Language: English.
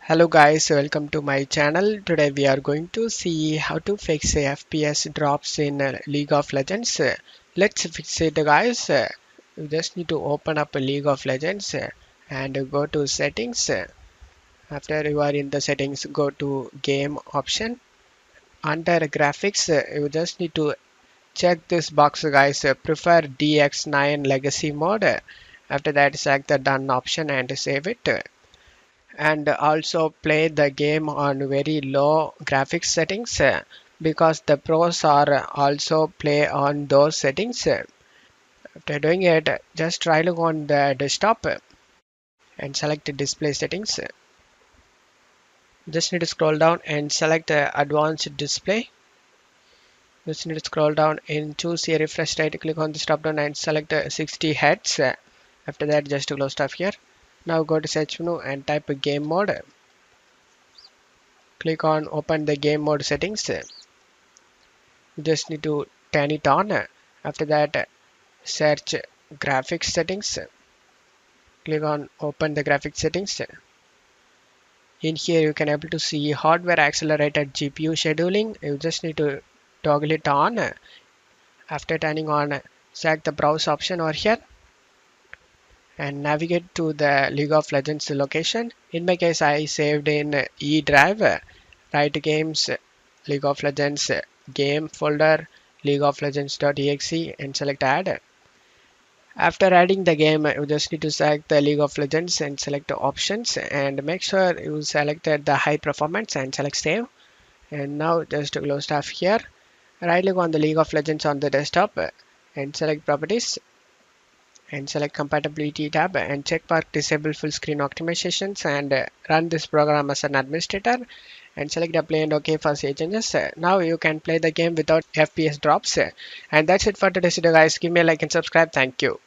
Hello guys, welcome to my channel. Today we are going to see how to fix FPS drops in League of Legends. Let's fix it guys. You just need to open up League of Legends and go to settings. After you are in the settings, go to game option. Under graphics, you just need to check this box guys. Prefer DX9 legacy mode. After that, select the done option and save it. And also play the game on very low graphics settings because the pros are also play on those settings. After doing it, just try to go on the desktop and select display settings. Just need to scroll down and select advanced display. Just need to scroll down and choose a refresh rate. Click on the drop down and select 60 Hz. After that, just close stuff here. Now go to search menu and type game mode. Click on open the game mode settings. You just need to turn it on. After that, search graphics settings. Click on open the graphics settings. In here you can able to see hardware accelerated GPU scheduling. You just need to toggle it on. After turning on, select the browse option over here and navigate to the League of Legends location. In my case, I saved in E drive. Write games, League of Legends game folder, League of Legends.exe and select add. After adding the game, you just need to select the League of Legends and select the options and make sure you selected the high performance and select save. And now just close stuff here. Right click on the League of Legends on the desktop and select properties and select compatibility tab and check mark disable full screen optimizations and run this program as an administrator and select apply and OK for save changes. Now you can play the game without FPS drops. And that's it for today's video guys. Give me a like and subscribe. Thank you.